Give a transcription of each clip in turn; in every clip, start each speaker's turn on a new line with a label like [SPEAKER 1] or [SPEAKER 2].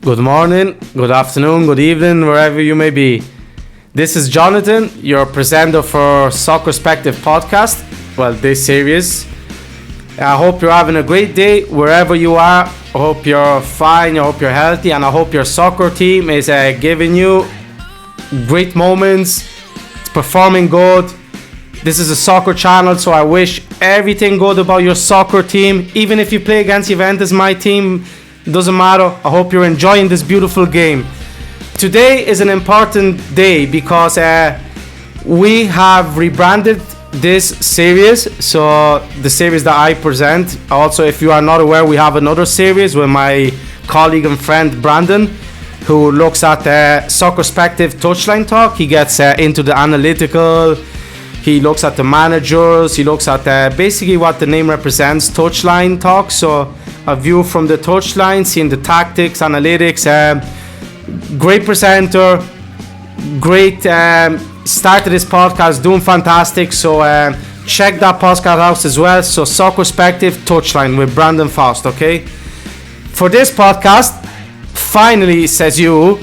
[SPEAKER 1] Good morning, good afternoon, good evening, wherever you may be. This is Jonathan, your presenter for Soccerspective podcast. Well, this series. I hope you're having a great day wherever you are. I hope you're fine, I hope you're healthy, and I hope your soccer team is giving you great moments. It's performing good. This is a soccer channel, so I wish everything good about your soccer team. Even if you play against Juventus, my team, doesn't matter. I hope you're enjoying this beautiful game. Today is an important day because we have rebranded this series. So the series that I present. Also, if you are not aware, we have another series with my colleague and friend Brandon, who looks at Soccerspective touchline talk. He gets into the analytical. He looks at the managers. He looks at basically what the name represents, touchline talk. So a view from the touchline, seeing the tactics, analytics. Great presenter. Great started this podcast, doing fantastic. So check that podcast out as well. So Soccerspective touchline with Brandon Faust. Okay. For this podcast, finally, says you.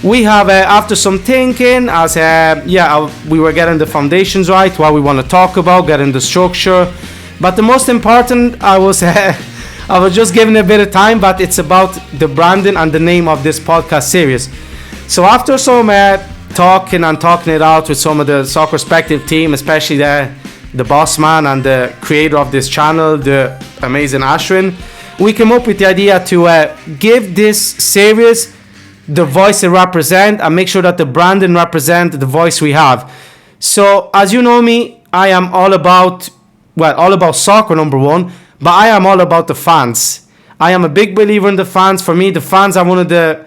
[SPEAKER 1] We have, after some thinking, as we were getting the foundations right, what we want to talk about, getting the structure. But the most important, I was just giving a bit of time, but it's about the branding and the name of this podcast series. So after some talking it out with some of the Soccerspective team, especially the boss man and the creator of this channel, the amazing Ashwin, we came up with the idea to give this series the voice it represent and make sure that the branding represent the voice we have. So as you know me, I am all about soccer, number one, but I am all about the fans. I am a big believer in the fans. For me, the fans are one of the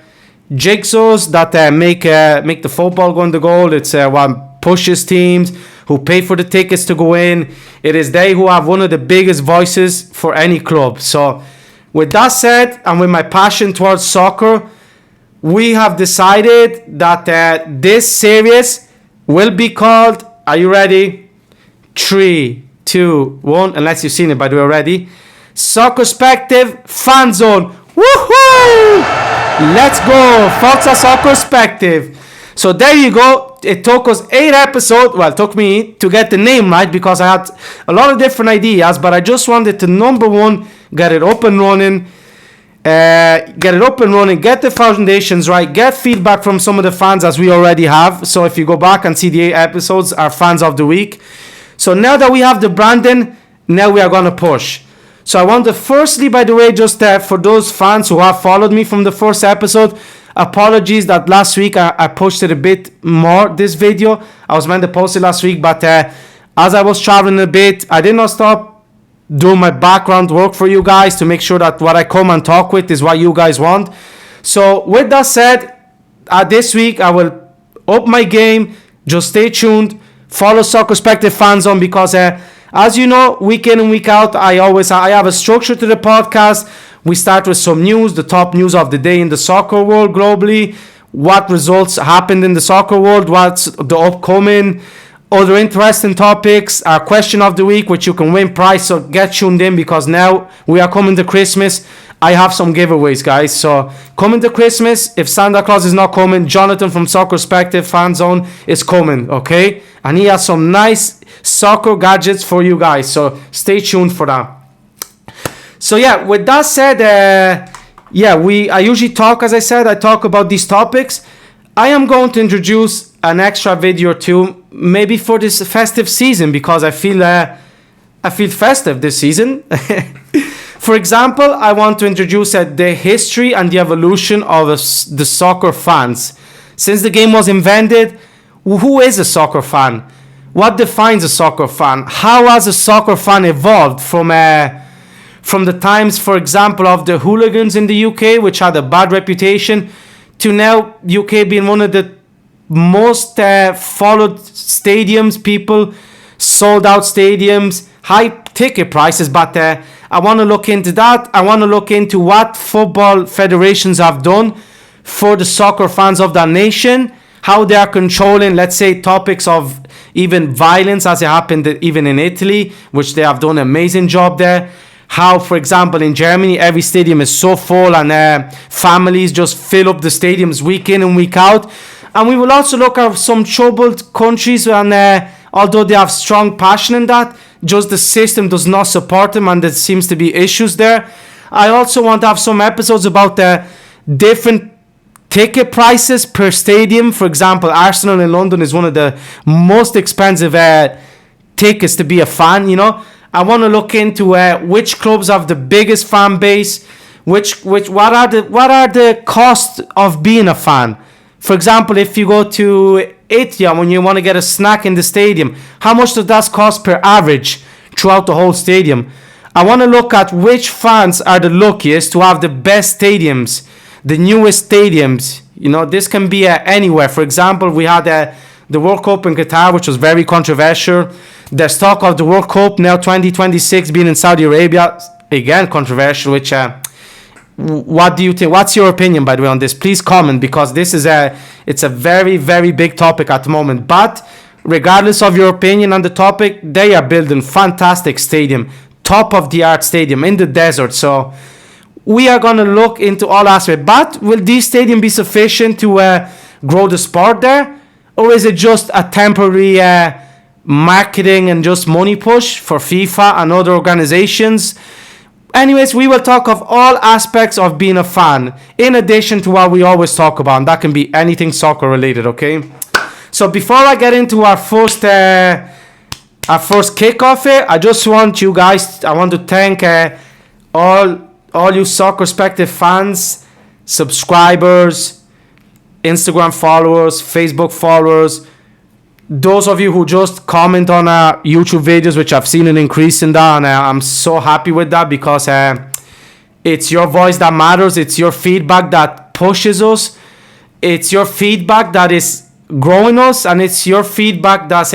[SPEAKER 1] jigsaws that make the football go in the goal. It's what pushes teams, who pay for the tickets to go in. It is they who have one of the biggest voices for any club. So with that said, and with my passion towards soccer, we have decided that this series will be called, are you ready? 3, 2, 1, unless you've seen it by the way already. Soccerspective Fanzone. Woohoo! Let's go, folks at Soccerspective. So there you go. It took us 8 episodes. Well, it took me to get the name right because I had a lot of different ideas, but I just wanted to, number one, get it up and running. Get the foundations right, get feedback from some of the fans as we already have. So if you go back and see the 8 episodes, our fans of the week. So now that we have the branding, now we are going to push. So I want to firstly, by the way, just for those fans who have followed me from the first episode, apologies that last week I pushed it a bit more, this video. I was meant to post it last week, but as I was traveling a bit, I did not stop do my background work for you guys to make sure that what I come and talk with is what you guys want. So with that said, this week I will up my game. Just stay tuned. Follow Soccerspective Fanzone because as you know, week in and week out, I have a structure to the podcast. We start with some news, the top news of the day in the soccer world globally, what results happened in the soccer world, what's the upcoming, other interesting topics, our question of the week, which you can win prize. So get tuned in because now we are coming to Christmas. I have some giveaways, guys. So coming to Christmas, if Santa Claus is not coming, Jonathan from Soccerspective Fanzone is coming, okay? And he has some nice soccer gadgets for you guys. So stay tuned for that. So yeah, with that said, I usually talk, as I said, I talk about these topics. I am going to introduce an extra video or two, maybe for this festive season, because I feel festive this season. For example, I want to introduce the history and the evolution of the soccer fans. Since the game was invented, who is a soccer fan? What defines a soccer fan? How has a soccer fan evolved from the times, for example, of the hooligans in the UK, which had a bad reputation, to now UK being one of the most followed stadiums, people, sold out stadiums, high ticket prices. But I want to look into that. I want to look into what football federations have done for the soccer fans of that nation, how they are controlling, let's say, topics of even violence as it happened even in Italy, which they have done an amazing job there. how, for example, in Germany, every stadium is so full and families just fill up the stadiums week in and week out. And we will also look at some troubled countries, and although they have strong passion in that, just the system does not support them, and there seems to be issues there. I also want to have some episodes about the different ticket prices per stadium. For example, Arsenal in London is one of the most expensive tickets to be a fan, you know. I want to look into which clubs have the biggest fan base, what are the costs of being a fan. For example, if you go to Etihad when you want to get a snack in the stadium, how much does that cost per average throughout the whole stadium? I want to look at which fans are the luckiest to have the best stadiums, the newest stadiums. You know, this can be anywhere. For example, we had the World Cup in Qatar, which was very controversial. There's talk of the World Cup now 2026 being in Saudi Arabia. Again, controversial, which... what do you think? What's your opinion, by the way, on this? Please comment, because this is it's a very, very big topic at the moment. But regardless of your opinion on the topic, they are building fantastic stadium, top of the art stadium in the desert. So we are going to look into all aspects. But will these stadiums be sufficient to grow the sport there? Or is it just a temporary marketing and just money push for FIFA and other organizations? Anyways, we will talk of all aspects of being a fan, in addition to what we always talk about, and that can be anything soccer related, okay? So before I get into our first kickoff here, I just want you guys, I want to thank all you Soccerspective fans, subscribers, Instagram followers, Facebook followers, those of you who just comment on our YouTube videos, which I've seen an increase in that, and I'm so happy with that, because it's your voice that matters. It's your feedback that pushes us. It's your feedback that is growing us, and it's your feedback that's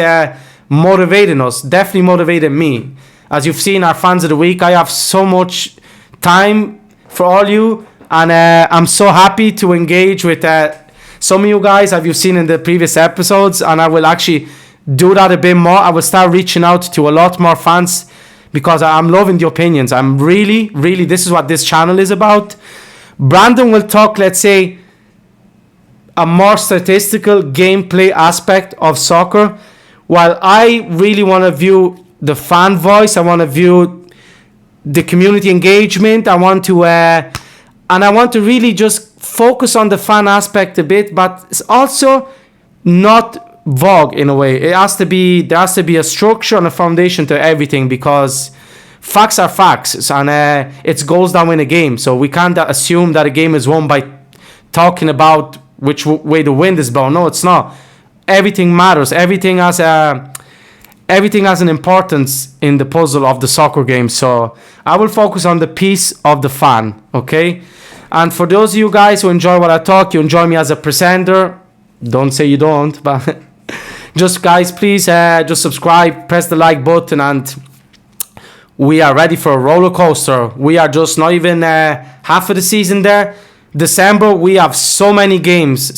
[SPEAKER 1] motivating us. Definitely motivated me. As you've seen, our fans of the week, I have so much time for all you, and I'm so happy to engage with some of you guys, have you seen in the previous episodes, and I will actually do that a bit more. I will start reaching out to a lot more fans, because I'm loving the opinions. I'm really, this is what this channel is about. Brandon will talk, let's say, a more statistical gameplay aspect of soccer, while I really want to view the fan voice. I want to view the community engagement. I want to really just focus on the fan aspect a bit, but it's also not vague in a way. There has to be a structure and a foundation to everything, because facts are facts, and it's goals that win a game. So we can't assume that a game is won by talking about which way the wind is blowing. No, it's not. Everything matters. Everything has an importance in the puzzle of the soccer game. So I will focus on the piece of the fan, okay? And for those of you guys who enjoy what I talk, you enjoy me as a presenter, don't say you don't, but just guys, please just subscribe, press the like button, and we are ready for a roller coaster. We are just not even half of the season there. December, we have so many games,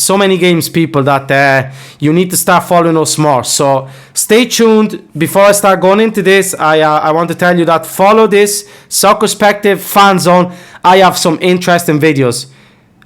[SPEAKER 1] people, that you need to start following us more. So stay tuned. Before I start going into this, I want to tell you that follow this Soccerspective Fanzone. I have some interesting videos.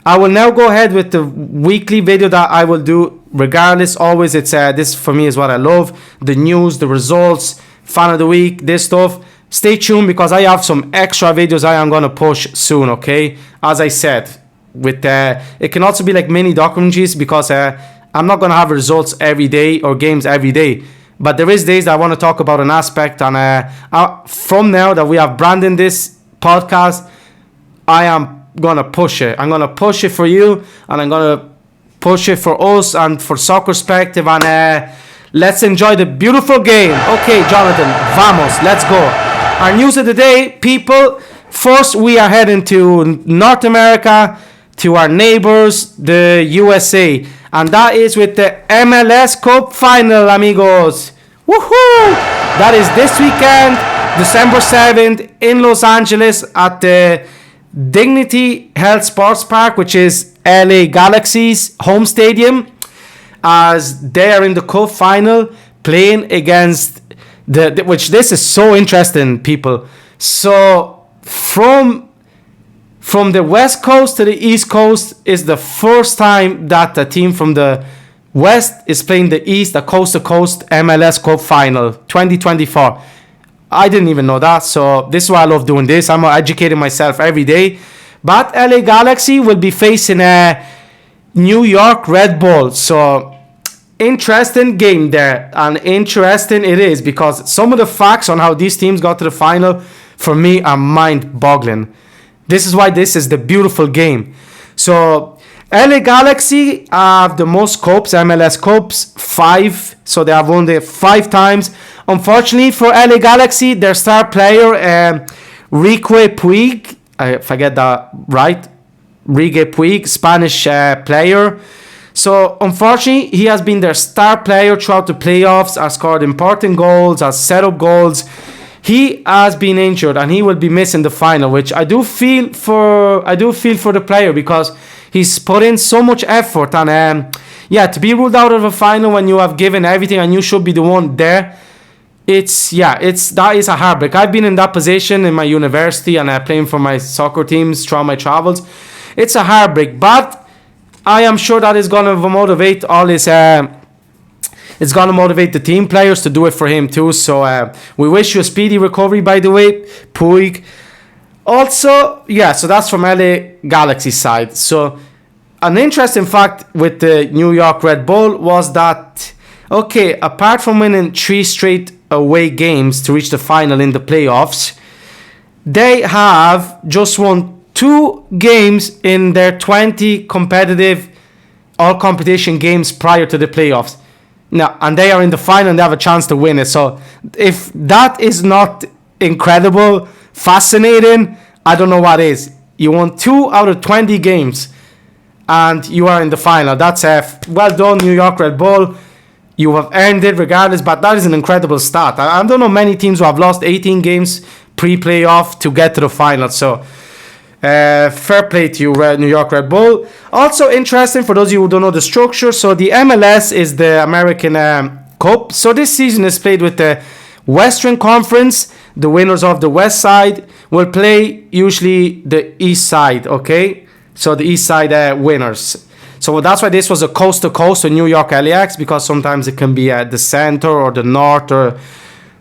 [SPEAKER 1] I will now go ahead with the weekly video that I will do. Regardless, always it's this for me is what I love: the news, the results, fan of the week, this stuff. Stay tuned, because I have some extra videos I am gonna push soon. Okay, as I said. With it can also be like mini documentaries, because I'm not gonna have results every day or games every day, but there is days that I want to talk about an aspect, and from now that we have branded this podcast, I am gonna push it. I'm gonna push it for you, and I'm gonna push it for us and for Soccerspective, and let's enjoy the beautiful game. Okay, Jonathan, vamos, let's go. Our news of the day, people. First, we are heading to North America, to our neighbors, the USA, and that is with the MLS Cup final, amigos. Woohoo! That is this weekend, December 7th, in Los Angeles at the Dignity Health Sports Park, which is LA Galaxy's home stadium, as they are in the cup final playing against which this is so interesting, people. So from the West Coast to the East Coast is the first time that a team from the West is playing the East, a coast-to-coast MLS Cup final, 2024. I didn't even know that, so this is why I love doing this. I'm educating myself every day. But LA Galaxy will be facing a New York Red Bull, so interesting game there, and interesting it is because some of the facts on how these teams got to the final for me are mind-boggling. This is why this is the beautiful game. So LA Galaxy have the most cups, MLS Cups, 5. So they have won it 5 times. Unfortunately for LA Galaxy, their star player, Rique Puig, I forget that right, Rique Puig, Spanish player. So unfortunately, he has been their star player throughout the playoffs, has scored important goals, has set up goals. He has been injured and he will be missing the final, which I do feel for the player because he's put in so much effort, and to be ruled out of a final when you have given everything and you should be the one there, that is a heartbreak. I've been in that position in my university and playing for my soccer teams throughout my travels. It's a heartbreak, but I am sure that is gonna motivate all his. It's gonna motivate the team players to do it for him too. So we wish you a speedy recovery, by the way, Puig. Also, so that's from LA Galaxy side. So an interesting fact with the New York Red Bull was that, apart from winning 3 straight away games to reach the final in the playoffs, they have just won 2 games in their 20 competitive all-competition games prior to the playoffs. Now, and they are in the final and they have a chance to win it. So if that is not incredible, fascinating, I don't know what is. You won 2 out of 20 games and you are in the final. That's well done, New York Red Bull. You have earned it regardless, but that is an incredible stat. I don't know many teams who have lost 18 games pre-playoff to get to the final. So fair play to you, New York Red Bull. Also interesting for those of you who don't know the structure. So the MLS is the American Cup. So this season is played with the Western Conference. The winners of the West side will play usually the East side. Okay, so the East side winners. So that's why this was a coast to coast, so New York LAX, because sometimes it can be the center or the north or.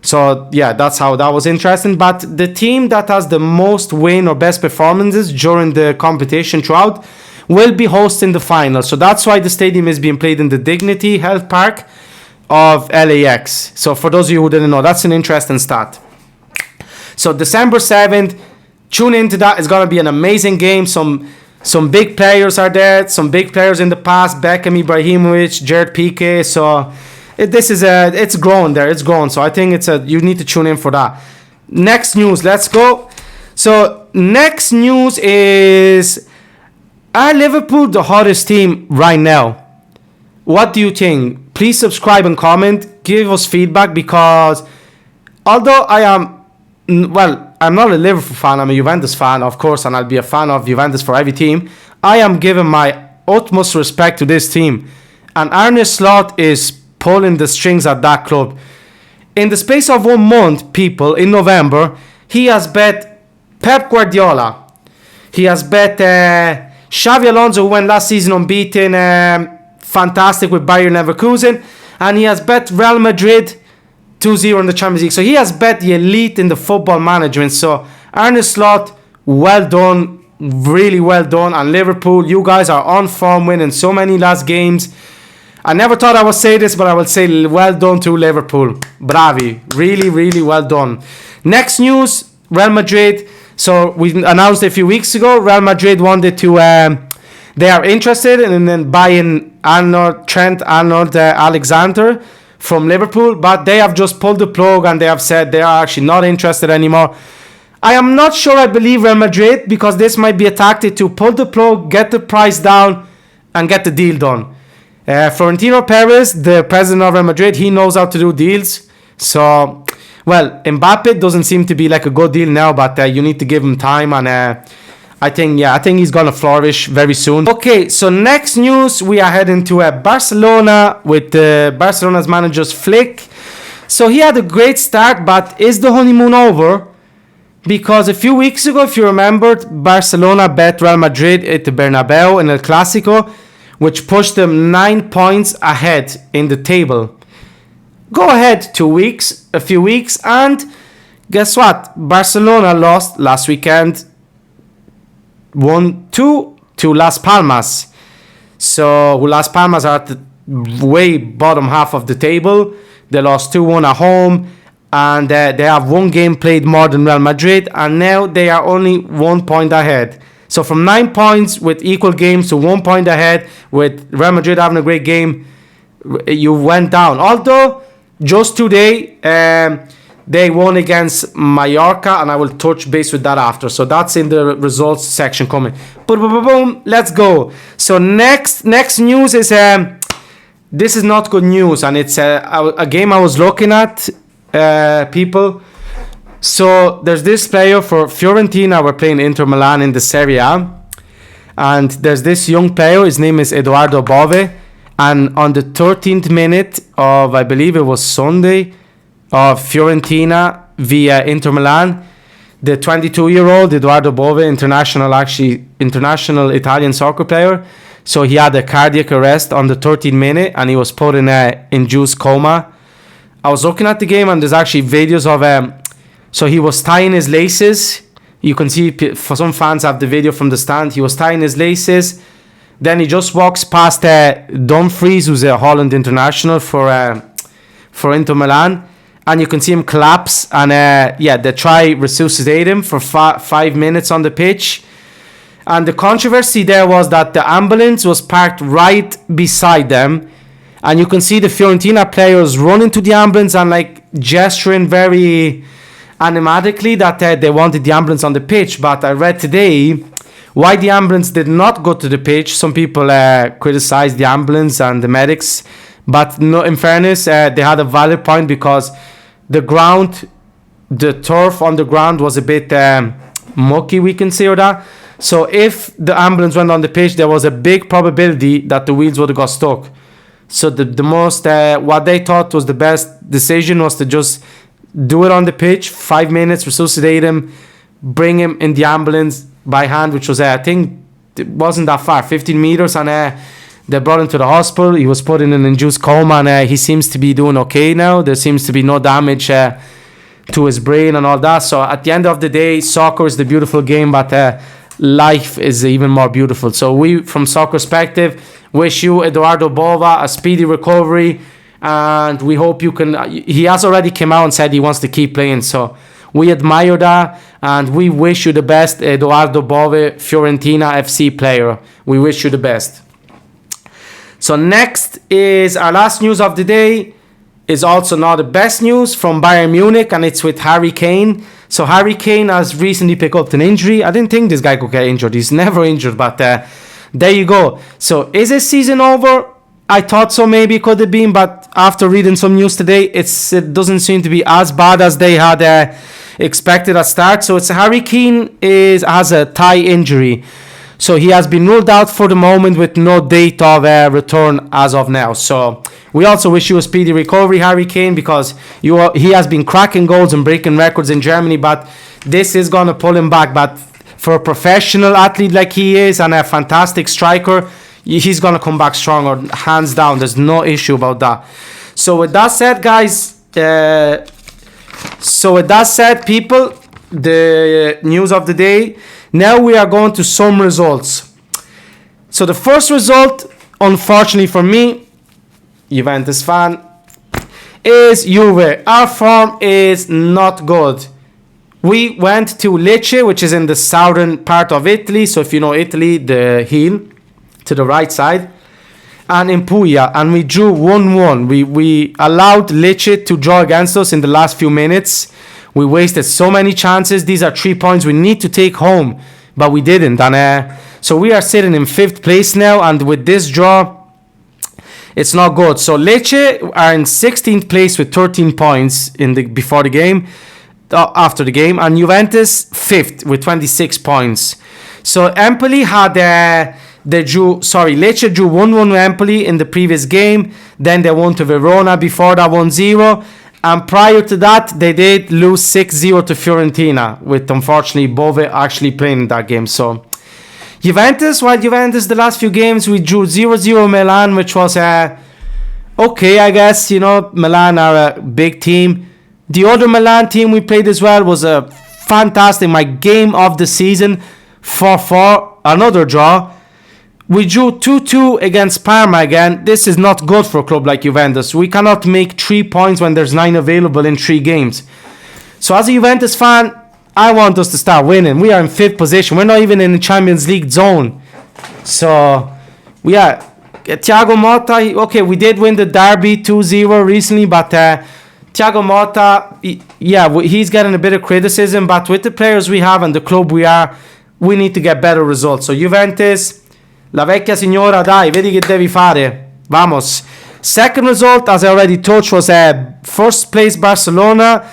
[SPEAKER 1] So, that's how that was interesting. But the team that has the most win or best performances during the competition throughout will be hosting the final. So that's why the stadium is being played in the Dignity Health Park of LAX. So for those of you who didn't know, that's an interesting stat. So December 7th, tune into that. It's going to be an amazing game. Some big players are there. Some big players in the past. Beckham, Ibrahimovic, Jared Piqué. So it's growing there. It's growing. So I think you need to tune in for that. Next news. Let's go. So next news is, are Liverpool the hottest team right now? What do you think? Please subscribe and comment. Give us feedback, because although I'm not a Liverpool fan. I'm a Juventus fan, of course, and I'll be a fan of Juventus for every team. I am giving my utmost respect to this team, and Arne Slot is pulling the strings at that club. In the space of 1 month, people, in November, he has bet Pep Guardiola. He has bet Xavi Alonso, who went last season unbeaten, fantastic with Bayern Leverkusen, and he has bet Real Madrid 2-0 in the Champions League. So he has bet the elite in the football management. So Arne Slot, well done, really well done. And Liverpool, you guys are on form, winning so many last games. I never thought I would say this, but I will say well done to Liverpool. Bravi. Really, really well done. Next news, Real Madrid. So we announced a few weeks ago, Real Madrid wanted to, they are interested in buying Trent Alexander from Liverpool, but they have just pulled the plug and they have said they are actually not interested anymore. I am not sure I believe Real Madrid, because this might be a tactic to pull the plug, get the price down, and get the deal done. Florentino Perez, the president of Real Madrid, he knows how to do deals. So, Mbappe doesn't seem to be like a good deal now, but you need to give him time, and I think he's gonna flourish very soon. Okay, so next news, we are heading to Barcelona with Barcelona's manager's Flick. So he had a great start, but is the honeymoon over? Because a few weeks ago, if you remembered, Barcelona bet Real Madrid at the Bernabeu in El Clásico, which pushed them 9 points ahead in the table. Go ahead a few weeks, and guess what? Barcelona lost last weekend 1-2 to Las Palmas. So Las Palmas are at the way bottom half of the table. They lost 2-1 at home, and they have one game played more than Real Madrid, and now they are only 1 point ahead. So from 9 points with equal games to 1 point ahead with Real Madrid having a great game, you went down. Although just today they won against Mallorca, and I will touch base with that after. So that's in the results section coming. Boom, let's go. So next news is this is not good news, and it's a game I was looking at, people. So there's this player for Fiorentina. We're playing Inter Milan in the Serie A, and there's this young player. His name is Edoardo Bove, and on the 13th minute of, I believe it was Sunday, of Fiorentina via Inter Milan, the 22-year-old Edoardo Bove, international Italian soccer player. So he had a cardiac arrest on the 13th minute, and he was put in a induced coma. I was looking at the game, and there's actually videos of so he was tying his laces. You can see, for some fans have the video from the stand. He was tying his laces. Then he just walks past Dumfries, who's a Holland international for Inter Milan. And you can see him collapse. And they try resuscitate him for 5 minutes on the pitch. And the controversy there was that the ambulance was parked right beside them. And you can see the Fiorentina players running to the ambulance and like gesturing very animatically that they wanted the ambulance on the pitch. But I read today why the ambulance did not go to the pitch. Some people criticized the ambulance and the medics, but no, in fairness, they had a valid point, because the turf on the ground was a bit mucky, we can say, or that. So if the ambulance went on the pitch, there was a big probability that the wheels would have got stuck. So the most what they thought was the best decision was to just do it on the pitch, 5 minutes, resuscitate him, bring him in the ambulance by hand, which was, I think, it wasn't that far, 15 meters, and they brought him to the hospital. He was put in an induced coma, and he seems to be doing okay now. There seems to be no damage to his brain and all that. So at the end of the day, soccer is the beautiful game, but life is even more beautiful. So we, from Soccerspective, wish you, Edoardo Bova, a speedy recovery. And we hope you can. He has already come out and said he wants to keep playing. So we admire that, and we wish you the best, Edoardo Bove, Fiorentina FC player. We wish you the best. So next is our last news of the day. Is also not the best news from Bayern Munich, and it's with Harry Kane. So Harry Kane has recently picked up an injury. I didn't think this guy could get injured. He's never injured, but there you go. So is his season over? I thought so, maybe it could have been, but after reading some news today, it doesn't seem to be as bad as they had expected at start. So it's Harry Kane has a thigh injury, so he has been ruled out for the moment with no date of return as of now. So we also wish you a speedy recovery, Harry Kane, because he has been cracking goals and breaking records in Germany, but this is gonna pull him back. But for a professional athlete like he is, and a fantastic striker, he's going to come back stronger, hands down. There's no issue about that. So with that said, guys, people, the news of the day. Now we are going to some results. So the first result, unfortunately for me, Juventus fan, is Juve. Our form is not good. We went to Lecce, which is in the southern part of Italy. So if you know Italy, the heel to the right side, and in Puglia, and we drew 1-1. We allowed Lecce to draw against us in the last few minutes. We wasted so many chances. These are 3 points we need to take home, but we didn't. And so we are sitting in 5th place now, and with this draw, it's not good. So Lecce are in 16th place with 13 points after the game, and Juventus 5th with 26 points. So Empoli had Lecce drew 1-1 with Empoli in the previous game. Then they won to Verona before that 1-0. And prior to that, they did lose 6-0 to Fiorentina, with unfortunately Bove actually playing in that game. So Juventus, the last few games, we drew 0-0 Milan, which was okay, I guess. Milan are a big team. The other Milan team we played as well was a fantastic, my game of the season, 4-4, another draw. We drew 2-2 against Parma again. This is not good for a club like Juventus. We cannot make 3 points when there's 9 available in 3 games. So as a Juventus fan, I want us to start winning. We are in 5th position. We're not even in the Champions League zone. So, yeah. Thiago Motta, okay, we did win the derby 2-0 recently, but Thiago Motta, he's getting a bit of criticism, but with the players we have and the club we are, we need to get better results. So Juventus, la vecchia signora, dai, vedi che devi fare. Vamos. Second result, as I already touched, was first place Barcelona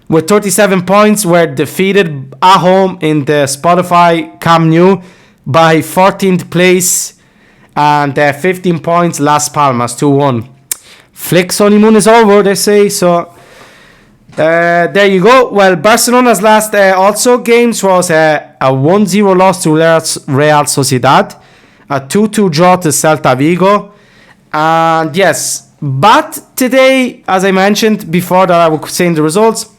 [SPEAKER 1] with 37 points, were defeated at home in the Spotify Camp Nou by 14th place and 15 points Las Palmas 2-1. Flick's honeymoon is over, they say. So there you go. Well, Barcelona's last also games was a 1-0 loss to Real Sociedad, a 2-2 draw to Celta Vigo, and yes, but today, as I mentioned before that I was saying the results,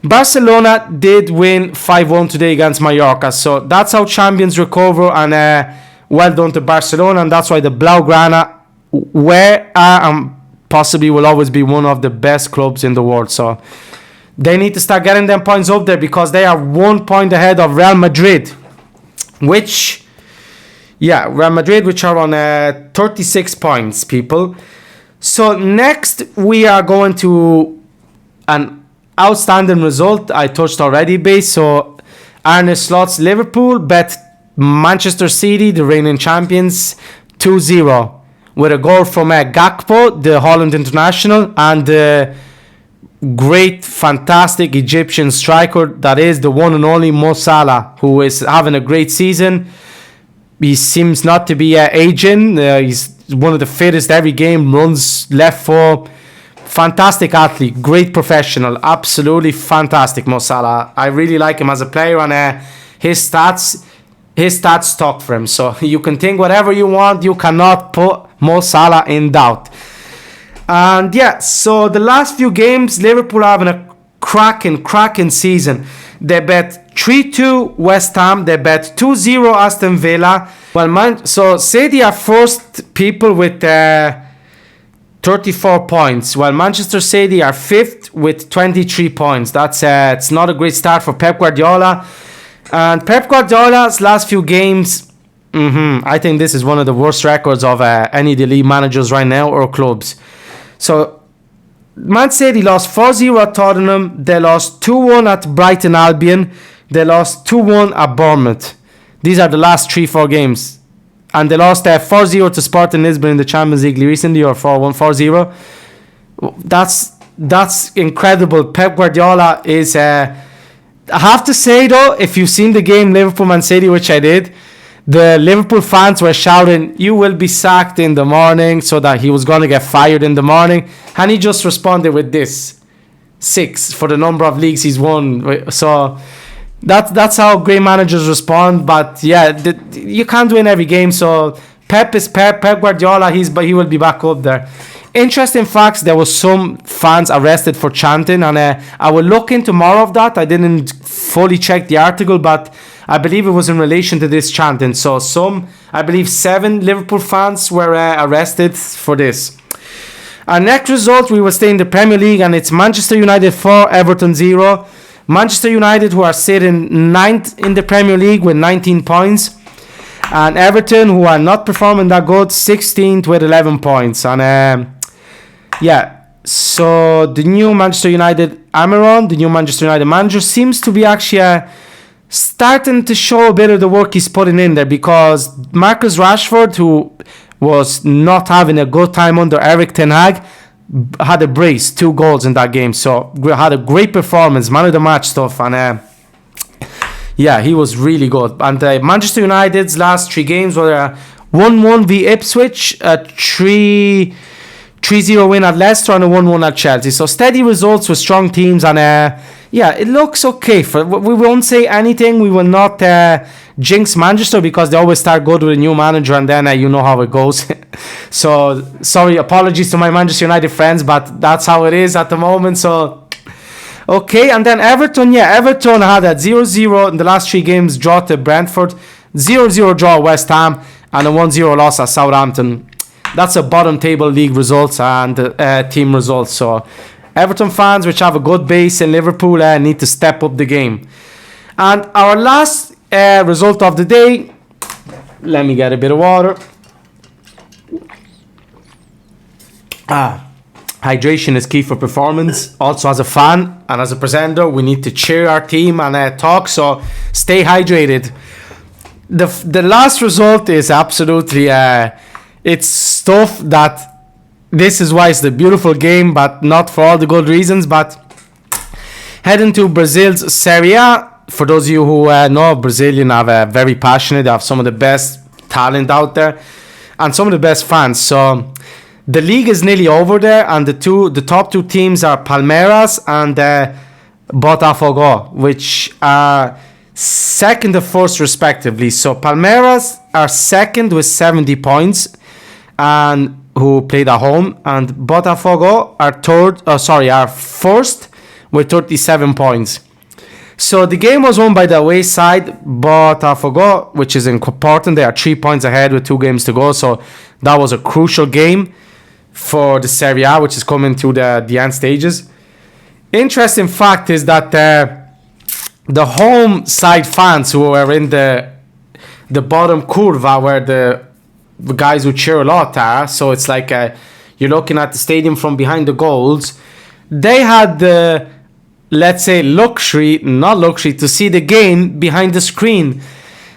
[SPEAKER 1] Barcelona did win 5-1 today against Mallorca. So that's how champions recover, and well done to Barcelona, and that's why the Blaugrana were and possibly will always be one of the best clubs in the world. So they need to start getting them points up there, because they are 1 point ahead of Real Madrid, which are on 36 points, people. So next we are going to an outstanding result I touched already base. So Arne Slot's Liverpool bet Manchester City, the reigning champions, 2-0 with a goal from Gakpo, the Holland international, and the great, fantastic Egyptian striker that is the one and only Mo Salah, who is having a great season. He seems not to be aging. He's one of the fittest every game, runs left foot. Fantastic athlete, great professional, absolutely fantastic, Mo Salah. I really like him as a player, and his stats talk for him. So you can think whatever you want, you cannot put Mo Salah in doubt. And yeah, so the last few games, Liverpool are having a cracking season. They bet 3-2 West Ham. They bet 2-0 Aston Villa. So City are first, people, with 34 points, while Manchester City are 5th with 23 points. That's it's not a great start for Pep Guardiola. And Pep Guardiola's last few games, I think this is one of the worst records of any of the league managers right now or clubs. So Man City lost 4-0 at Tottenham. They lost 2-1 at Brighton Albion. They lost 2-1 at Bournemouth. These are the last 3-4 games. And they lost 4-0 to Sporting Lisbon in the Champions League recently, or 4-1, 4-0. That's incredible. Pep Guardiola is... I have to say, though, if you've seen the game Liverpool-Man City, which I did, the Liverpool fans were shouting, "You will be sacked in the morning," so that he was going to get fired in the morning. And he just responded with this: 6 for the number of leagues he's won. So that's how great managers respond. But yeah, you can't win every game. So Pep is Pep Guardiola. He will be back up there. Interesting facts: there was some fans arrested for chanting, and I will look into more of that. I didn't fully check the article, but I believe it was in relation to this chanting. So I believe 7 Liverpool fans were arrested for this. Our next result, we will stay in the Premier League, and it's Manchester United 4, Everton 0. Manchester United, who are sitting 9th in the Premier League with 19 points. And Everton, who are not performing that good, 16th with 11 points. And so the new Manchester United Amaron, the new Manchester United manager, seems to be actually starting to show a bit of the work he's putting in there, because Marcus Rashford, who was not having a good time under Eric Ten Hag, had a brace, 2 goals in that game. So had a great performance, man of the match stuff, and he was really good. And Manchester United's last 3 games were 1-1 v Ipswich, 3-3 3-0 win at Leicester and a 1-1 at Chelsea. So steady results with strong teams, and yeah, it looks okay. We won't say anything. We will not jinx Manchester because they always start good with a new manager, and then you know how it goes. So sorry, apologies to my Manchester United friends, but that's how it is at the moment. So okay, and then Everton had a 0-0 in the last 3 games, draw to Brentford, 0-0 draw at West Ham, and a 1-0 loss at Southampton. That's a bottom table league results and team results. So Everton fans, which have a good base in Liverpool, need to step up the game. And our last result of the day, let me get a bit of water. Hydration is key for performance. Also, as a fan and as a presenter, we need to cheer our team and talk. So stay hydrated. The last result is absolutely it's stuff that this is why it's the beautiful game, but not for all the good reasons. But heading to Brazil's Serie A. For those of you who know, Brazilian are very passionate. They have some of the best talent out there and some of the best fans. So the league is nearly over there, and the top 2 teams are Palmeiras and Botafogo, which are second and first respectively. So Palmeiras are second with 70 points, and who played at home, and Botafogo are first with 37 points. So the game was won by the away side, Botafogo, which is important. They are 3 points ahead with 2 games to go. So that was a crucial game for the Serie A, which is coming to the end stages. Interesting fact is that the home side fans who are in the bottom curva, where the guys who cheer a lot are, so it's like you're looking at the stadium from behind the goals, they had the, let's say, not luxury, to see the game behind the screen.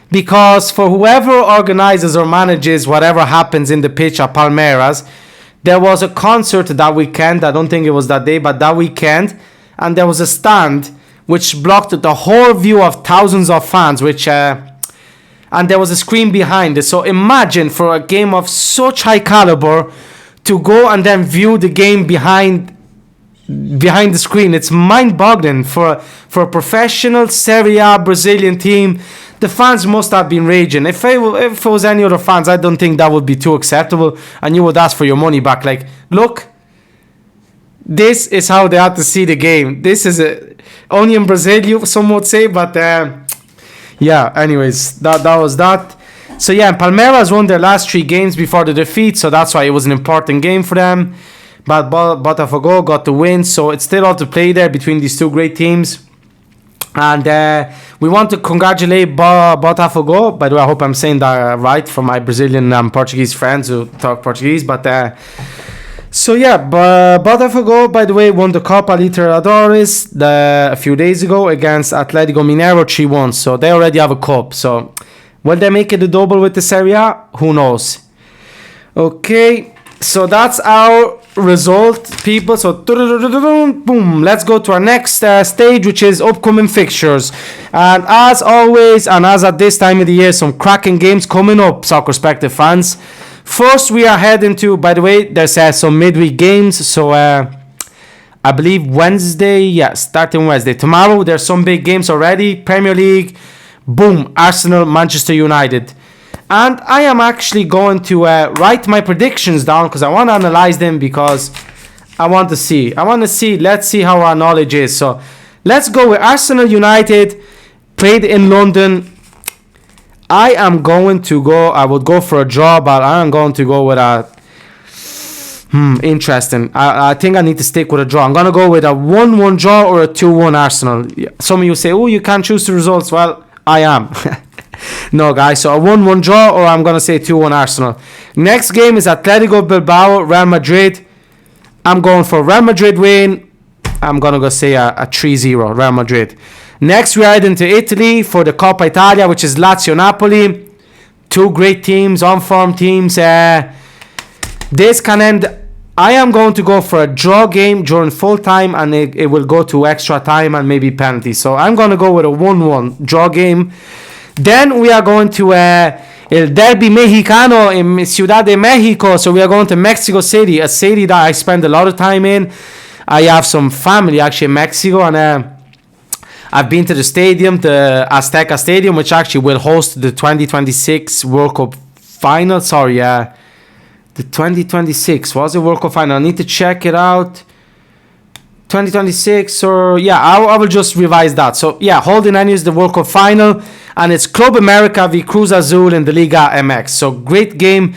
[SPEAKER 1] Because for whoever organizes or manages whatever happens in the pitch at Palmeiras, there was a concert that weekend. I don't think it was that day, but that weekend. And there was a stand which blocked the whole view of thousands of fans, and there was a screen behind it. So imagine for a game of such high caliber to go and then view the game behind the screen. It's mind-boggling for a professional Serie A Brazilian team. The fans must have been raging. If it was any other fans, I don't think that would be too acceptable, and you would ask for your money back. Like, look, this is how they had to see the game. This is only in Brazil, some would say, but yeah, anyways, that was that. So yeah, Palmeiras won their last 3 games before the defeat, so that's why it was an important game for them. But Botafogo got the win, so it's still all to play there between these 2 great teams. And we want to congratulate Botafogo. By the way, I hope I'm saying that right for my Brazilian and Portuguese friends who talk Portuguese. But so yeah, Botafogo, by the way, won the Copa Libertadores a few days ago against Atlético Mineiro 3-1. So they already have a cup. So will they make it a double with the Serie A? Who knows? Okay, so that's our result, people. So boom, let's go to our next stage, which is upcoming fixtures. And as always, and as at this time of the year, some cracking games coming up, Soccerspective fans. First, we are heading to, by the way, there's some midweek games. So I believe Wednesday, starting Wednesday. Tomorrow, there's some big games already. Premier League, boom, Arsenal, Manchester United. And I am actually going to write my predictions down because I want to analyze them, because I want to see. Let's see how our knowledge is. So let's go with Arsenal United, played in London. I would go for a draw, but I am going to go with a... interesting. I think I need to stick with a draw. I'm going to go with a 1-1 draw or a 2-1 Arsenal. Some of you say, you can't choose the results. Well, I am. No, guys. So a 1-1 draw, or I'm going to say 2-1 Arsenal. Next game is Atletico Bilbao, Real Madrid. I'm going for Real Madrid win. I'm going to go say a 3-0 Real Madrid. Next, we are heading to Italy for the Coppa Italia, which is Lazio Napoli. 2 great teams, on-form teams. This can end... I am going to go for a draw game during full time, and it will go to extra time and maybe penalty. So I'm going to go with a 1-1 draw game. Then we are going to El Derby Mexicano in Ciudad de Mexico. So we are going to Mexico City, a city that I spend a lot of time in. I have some family actually in Mexico, and I've been to the stadium, the Azteca Stadium, which actually will host the 2026 World Cup final. The 2026 was the World Cup final. I need to check it out. 2026, or yeah, I will just revise that. So yeah, holding is the World Cup final, and it's Club America v Cruz Azul in the Liga MX. So great game,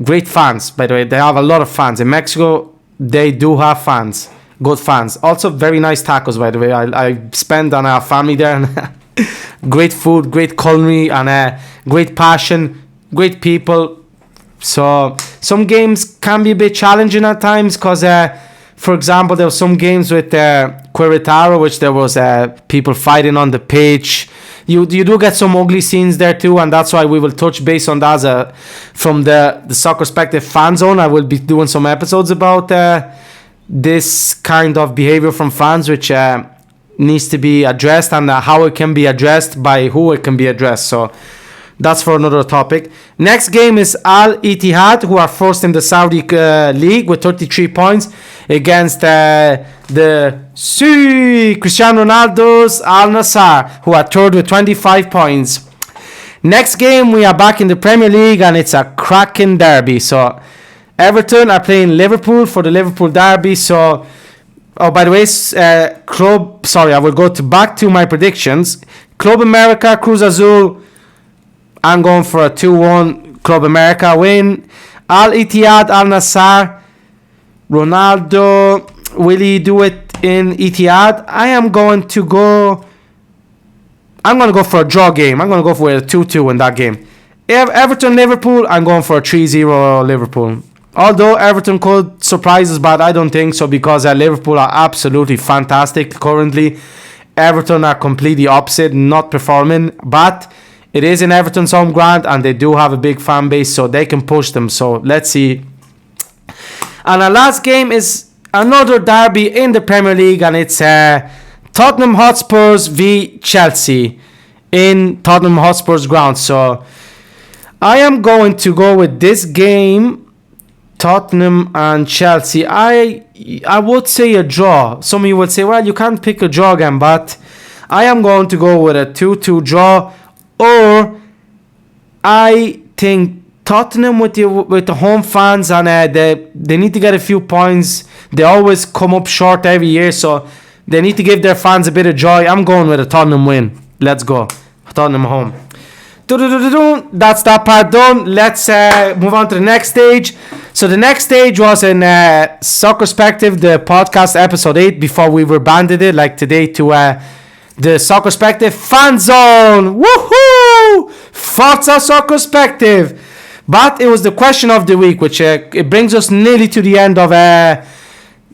[SPEAKER 1] great fans. By the way, they have a lot of fans in Mexico. They do have fans, good fans. Also very nice tacos. By the way, I spent on our family there, and great food, great culinary, and great passion, great people. So some games can be a bit challenging at times because. For example, there were some games with Querétaro, which there was people fighting on the pitch. You do get some ugly scenes there too, and that's why we will touch base on that from the Soccerspective Fanzone. I will be doing some episodes about this kind of behavior from fans, which needs to be addressed, and how it can be addressed, by who it can be addressed. So that's for another topic. Next game is Al Ittihad, who are first in the Saudi league with 33 points, against the Cristiano Ronaldo's Al Nassr, who are third with 25 points. Next game, we are back in the Premier League, and it's a cracking derby. So Everton are playing Liverpool for the Liverpool derby. So, oh, by the way, I will go back to my predictions. Club America, Cruz Azul. I'm going for a 2-1 Club America win. Al Ittihad, Al Nassr. Ronaldo, will he do it in Etihad? I'm going to go for a draw game. I'm going to go for a 2-2 in that game. Everton, Liverpool, I'm going for a 3-0 Liverpool. Although Everton could surprise us, but I don't think so, because Liverpool are absolutely fantastic currently. Everton are completely opposite, not performing, but it is in Everton's home ground, and they do have a big fan base, so they can push them. So let's see. And our last game is another derby in the Premier League, and it's Tottenham Hotspurs v Chelsea in Tottenham Hotspur's ground. So I am going to go with this game, Tottenham and Chelsea. I would say a draw. Some of you would say, well, you can't pick a draw game, but I am going to go with a 2-2 draw, or I think Tottenham with the home fans, and they need to get a few points. They always come up short every year, so they need to give their fans a bit of joy. I'm going with a Tottenham win. Let's go. Tottenham home. That's that part done. Let's move on to the next stage. So the next stage was in Soccerspective, the podcast episode 8, before we rebranded it like today to the Soccerspective Fanzone. Woohoo! Forza Soccerspective. But it was the question of the week, which it brings us nearly to the end of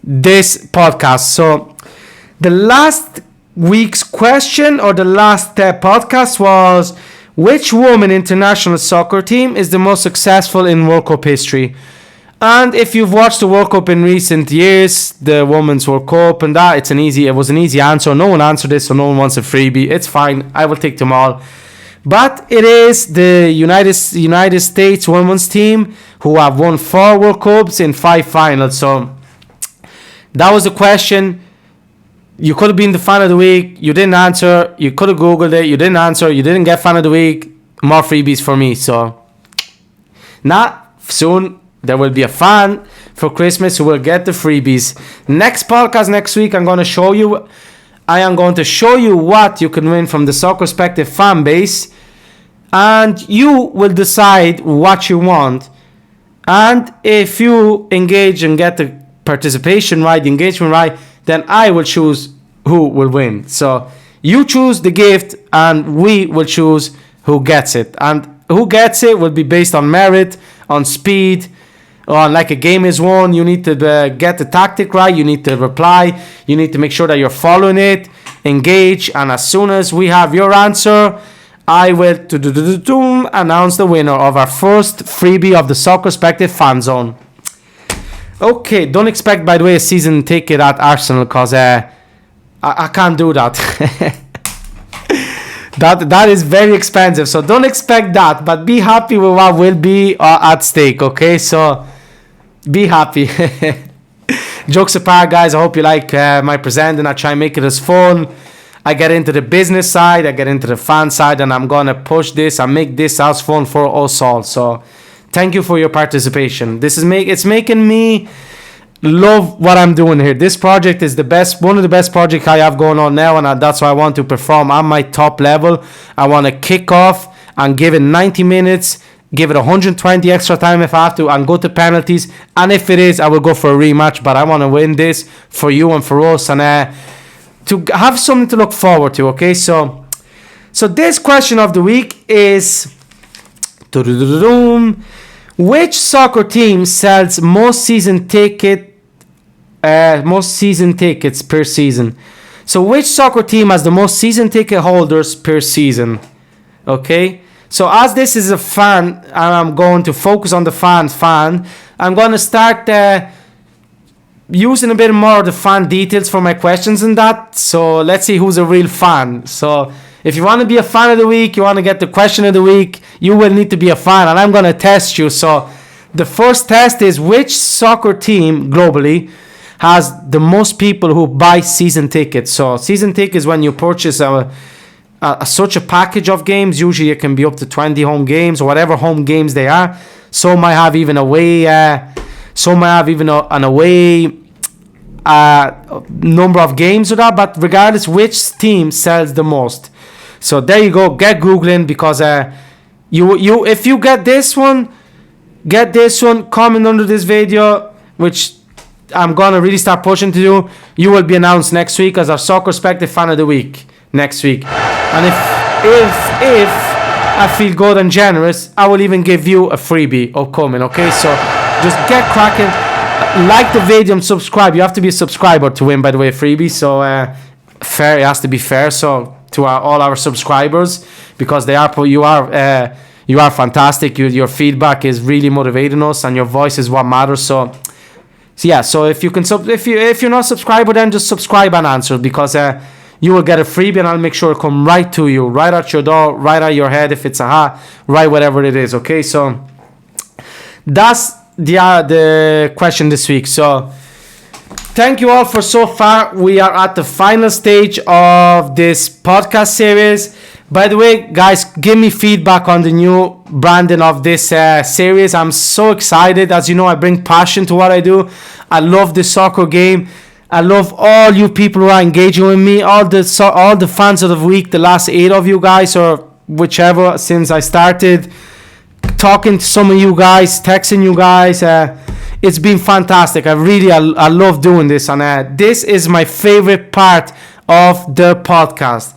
[SPEAKER 1] this podcast. So the last week's question, or the last podcast, was, which women international soccer team is the most successful in World Cup history? And if you've watched the World Cup in recent years, the Women's World Cup and that, it was an easy answer. No one answered this, so no one wants a freebie. It's fine. I will take them all. But it is the United States women's team, who have won 4 World Cups in 5 finals. So that was the question. You could have been the fan of the week. You didn't answer. You could have Googled it. You didn't answer. You didn't get fan of the week. More freebies for me. So now, soon, there will be a fan for Christmas who will get the freebies. Next podcast next week, I am going to show you what you can win from the Soccerspective fan base, and you will decide what you want. And if you engage and get the participation right, the engagement right, then I will choose who will win. So you choose the gift, and we will choose who gets it. And who gets it will be based on merit, on speed, on like a game is won. You need to get the tactic right. You need to reply. You need to make sure that you're following it, engage, and as soon as we have your answer, I will announce the winner of our first freebie of the Soccerspective Fan Zone. Okay, don't expect, by the way, a season ticket at Arsenal, because I can't do that. That is very expensive, so don't expect that, but be happy with what will be at stake, okay? So be happy. Jokes apart, guys, I hope you like my present, and I try and make it as fun. I get into the business side, I get into the fan side, and I'm gonna push this and make this as fun for us all. So thank you for your participation. It's making me love what I'm doing here. This project is one of the best projects I have going on now, and that's why I want to perform at my top level. I want to kick off and give it 90 minutes, give it 120 extra time if I have to, and go to penalties. And if it is, I will go for a rematch. But I want to win this for you and for us, and to have something to look forward to. Okay, so this question of the week is, which soccer team sells most season tickets per season? So which soccer team has the most season ticket holders per season? Okay, so as this is a fan, and I'm going to focus on the fan, I'm going to start using a bit more of the fan details for my questions and that. So let's see who's a real fan. So if you want to be a fan of the week, you want to get the question of the week, you will need to be a fan, and I'm going to test you. So the first test is, which soccer team globally has the most people who buy season tickets? So season tickets, when you purchase such a package of games, usually it can be up to 20 home games or whatever home games they are. Some might have even an away number of games or that, but regardless, which team sells the most? So there you go. Get Googling, because if you get this one, comment under this video, which I'm gonna really start pushing to do. You will be announced next week as our Soccerspective fan of the week next week. And if I feel good and generous, I will even give you a freebie upcoming. Okay, so just get cracking. Like the video and subscribe. You have to be a subscriber to win, by the way, a freebie. So fair, it has to be fair. So to all our subscribers, because you are fantastic. Your feedback is really motivating us, and your voice is what matters. So yeah. So if you can if you're not a subscriber, then just subscribe and answer, because you will get a freebie, and I'll make sure it come right to you, right at your door, right at your head if it's a hat, right whatever it is. Okay, so that's the question this week. So thank you all for so far. We are at the final stage of this podcast series. By the way, guys, give me feedback on the new branding of this series. I'm so excited. As you know, I bring passion to what I do. I love the soccer game. I love all you people who are engaging with me, all the fans of the week, the last 8 of you guys, or whichever, since I started talking to some of you guys, texting you guys. It's been fantastic. I love doing this, and this is my favorite part of the podcast.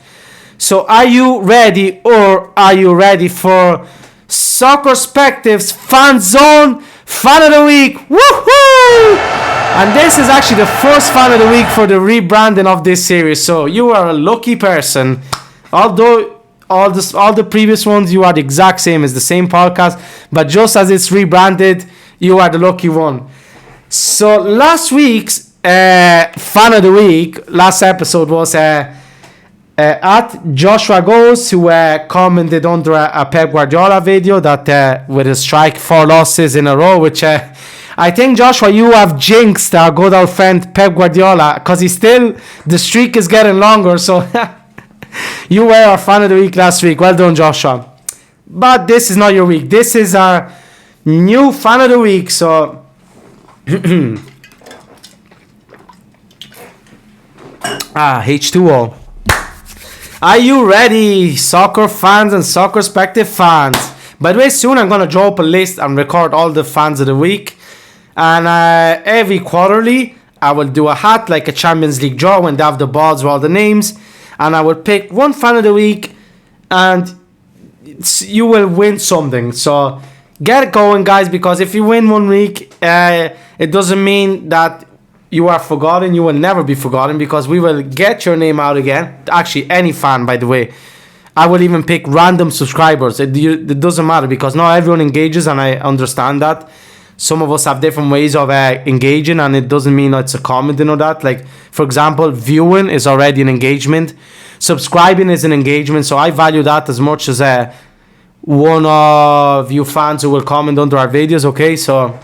[SPEAKER 1] So are you ready, or are you ready for Soccerspective's Fanzone Fan of the Week? Woohoo! And this is actually the first Fan of the Week for the rebranding of this series. So you are a lucky person. Although all the previous ones, you are the exact same, as the same podcast, but just as it's rebranded, you are the lucky one. So last week's Fan of the Week, last episode, was at Joshua Goes, who commented under a Pep Guardiola video that with a strike 4 losses in a row, which I think, Joshua, you have jinxed our good old friend Pep Guardiola, because the streak is getting longer. So you were our Fan of the Week last week. Well done, Joshua. But this is not your week. This is our new Fan of the Week. So H2O. Are you ready, soccer fans and Soccerspective fans? By the way, soon I'm going to draw up a list and record all the fans of the week. And every quarterly, I will do a hat, like a Champions League draw, when they have the balls with all the names. And I will pick one fan of the week, and you will win something. So get it going, guys, because if you win one week, it doesn't mean that you are forgotten. You will never be forgotten, because we will get your name out again. Actually, any fan, by the way. I will even pick random subscribers. It doesn't matter, because not everyone engages, and I understand that. some of us have different ways of engaging, and it doesn't mean it's a commenting or that. Like, for example, viewing is already an engagement. Subscribing is an engagement, so I value that as much as one of you fans who will comment under our videos, okay? So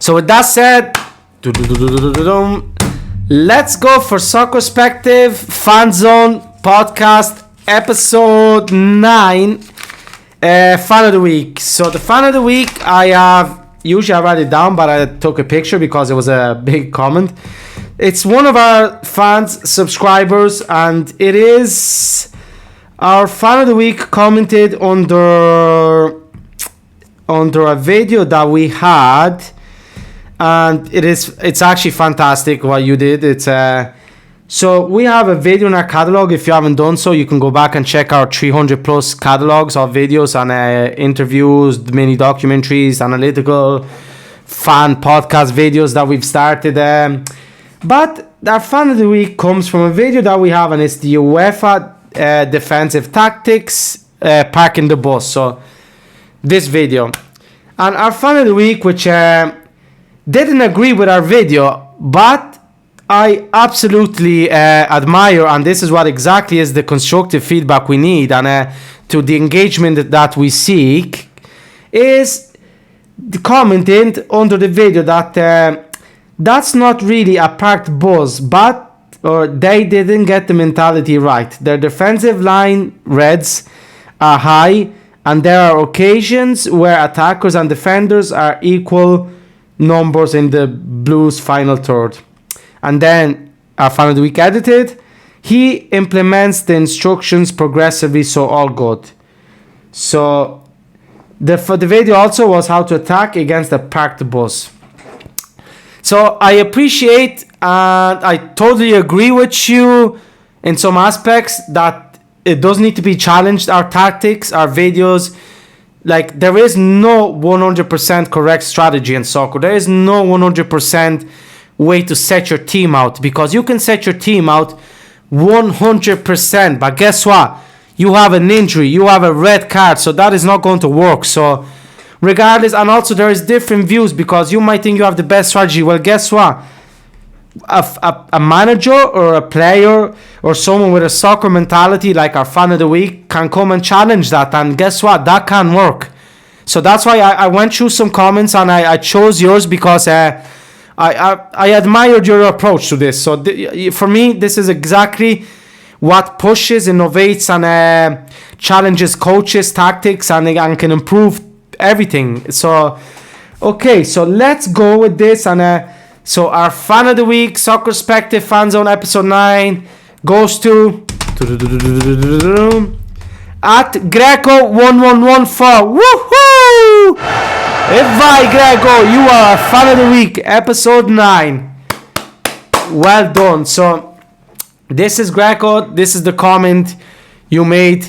[SPEAKER 1] with that said, let's go for Soccerspective Fanzone podcast episode 9. Fan of the week. So the fan of the week, usually I write it down, but I took a picture because it was a big comment. It's one of our fans, subscribers, and it is our fan of the week commented under a video that we had, and it's actually fantastic what you did. It's so we have a video in our catalog. If you haven't done so, you can go back and check our 300 plus catalogs of videos and interviews, mini documentaries, analytical fan podcast videos that we've started. But our fan of the week comes from a video that we have, and it's the UEFA defensive tactics parking the bus. So this video, and our fan of the week, which didn't agree with our video, but I absolutely admire, and this is what exactly is the constructive feedback we need, and to the engagement that we seek, is commenting under the video that that's not really a parked bus, or they didn't get the mentality right. Their defensive line Reds are high, and there are occasions where attackers and defenders are equal numbers in the Blues' final third. And then our fan of the week edited, he implements the instructions progressively, so all good. So the video also was how to attack against a parked bus. So I appreciate and I totally agree with you in some aspects that it does need to be challenged, our tactics, our videos. Like, there is no 100% correct strategy in soccer. There is no 100% way to set your team out, because you can set your team out 100%, but guess what? You have an injury, you have a red card, so that is not going to work. So regardless, and also there is different views, because you might think you have the best strategy. Well, guess what? A manager or a player or someone with a soccer mentality like our fan of the week can come and challenge that, and guess what? That can work. So that's why I went through some comments and I chose yours, because I admired your approach to this. So for me, this is exactly what pushes, innovates, and challenges coaches' tactics, and can improve everything. So, okay, so let's go with this. And so our fan of the week, Soccerspective Fanzone episode 9, goes to at Greco1114. Woohoo! Vai Greco, you are our fan of the week, episode 9. Well done. So this is Greco, this is the comment you made,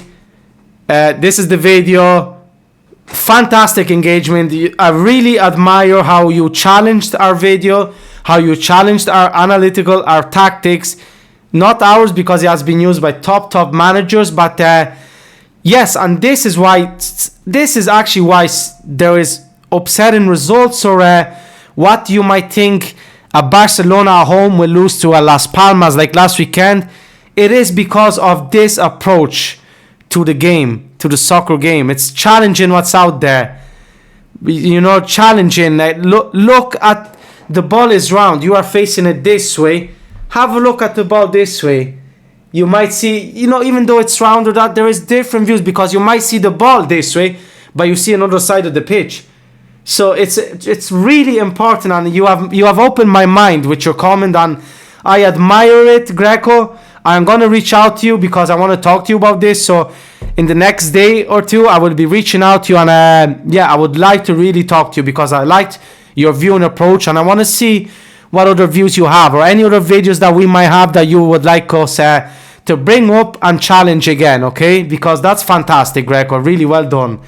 [SPEAKER 1] this is the video. Fantastic engagement. I really admire how you challenged our video, how you challenged our analytical, our tactics. Not ours, because it has been used by top managers, but yes, and this is actually why there is upsetting results, or what you might think a Barcelona at home will lose to a Las Palmas like last weekend. It is because of this approach to the game, to the soccer game. It's challenging what's out there, challenging. Look at the ball is round, you are facing it this way, have a look at the ball this way. You might see, even though it's round or that, there is different views, because you might see the ball this way, but you see another side of the pitch. So it's really important, and you have opened my mind with your comment, and I admire it, Greco. I'm gonna reach out to you because I want to talk to you about this. So in the next day or two, I will be reaching out to you, and I would like to really talk to you, because I liked your view and approach, and I want to see what other views you have, or any other videos that we might have that you would like us to bring up and challenge again, okay? Because that's fantastic, Greco. Really well done.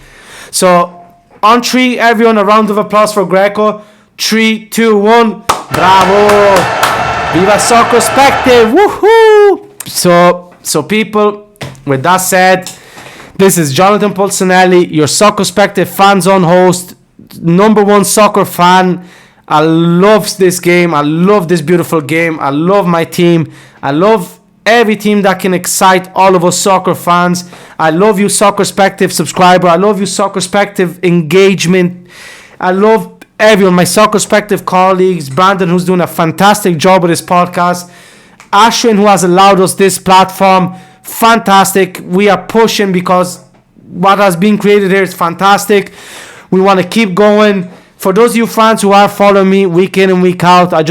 [SPEAKER 1] So on 3, everyone, a round of applause for Greco. 3, 2, 1. Bravo! Viva Soccerspective! Woohoo! So people, with that said, this is Jonathan Pulcinelli, your Soccerspective Fanzone host. number one soccer fan. I love this game. I love this beautiful game. I love my team. I love every team that can excite all of us soccer fans. I love you, Soccerspective subscriber. I love you, Soccerspective engagement. I love everyone, my Soccerspective colleagues. Brandon, who's doing a fantastic job with this podcast. Ashwin, who has allowed us this platform. Fantastic. We are pushing because what has been created here is fantastic. We want to keep going. For those of you fans who are following me week in and week out, sorry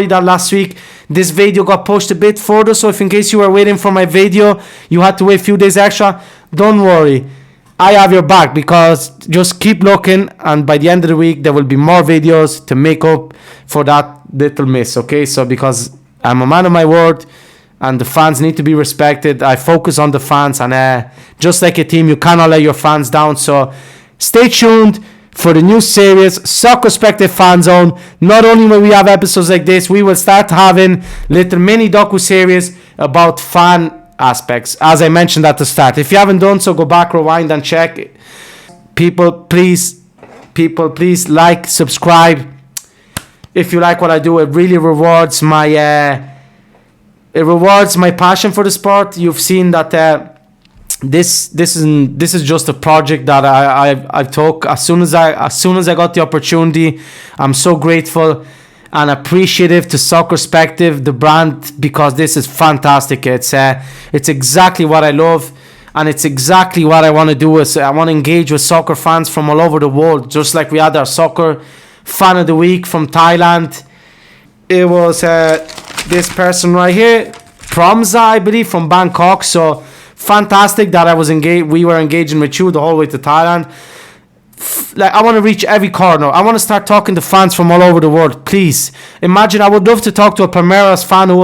[SPEAKER 1] that last week this video got pushed a bit further. So if in case you were waiting for my video, you had to wait a few days extra, don't worry. I have your back, because just keep looking, and by the end of the week, there will be more videos to make up for that little miss, okay? So because I'm a man of my word, and the fans need to be respected, I focus on the fans, and just like a team, you cannot let your fans down. So stay tuned for the new series, Soccerspective Fanzone. Not only will we have episodes like this, we will start having little mini docu-series about fan aspects, as I mentioned at the start. If you haven't done so, go back, rewind, and check. People, please like, subscribe. If you like what I do, it really rewards my passion for the sport. You've seen that this is just a project that I took as soon as I got the opportunity. I'm so grateful and appreciative to Soccerspective, the brand, because this is fantastic. It's exactly what I love, and it's exactly what I want to do. I want to engage with soccer fans from all over the world, just like we had our soccer fan of the week from Thailand. It was this person right here, Promza, I believe, from Bangkok. So fantastic that we were engaging with you the whole way to Thailand. Like, I want to reach every corner. I want to start talking to fans from all over the world. Please imagine, I would love to talk to a Palmeiras fan who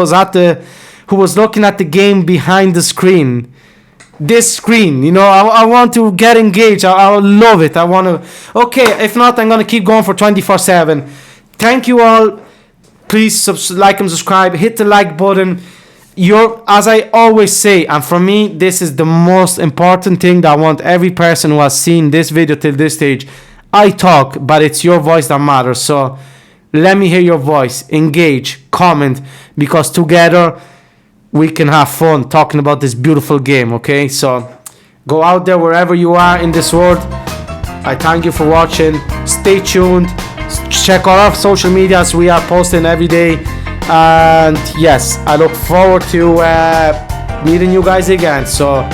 [SPEAKER 1] was looking at the game behind the screen. This screen, I want to get engaged. I love it. I want to. Okay, if not, I'm gonna keep going for 24/7. Thank you all. Please like and subscribe. Hit the like button. As I always say, and for me, this is the most important thing that I want every person who has seen this video till this stage. I talk, but it's your voice that matters. So let me hear your voice. Engage, comment, because together we can have fun talking about this beautiful game, okay? So go out there wherever you are in this world. I thank you for watching. Stay tuned. Check all our social medias. We are posting every day. And yes, I look forward to meeting you guys again. So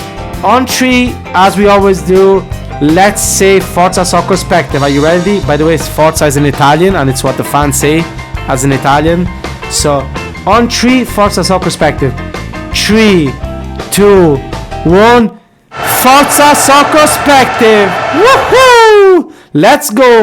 [SPEAKER 1] on 3, as we always do, let's say Forza Soccerspective. Are you ready? By the way, Forza is in Italian, and it's what the fans say as in Italian. So on 3, Forza Soccerspective. 3, 2, 1. Forza Soccerspective. Woohoo! Let's go.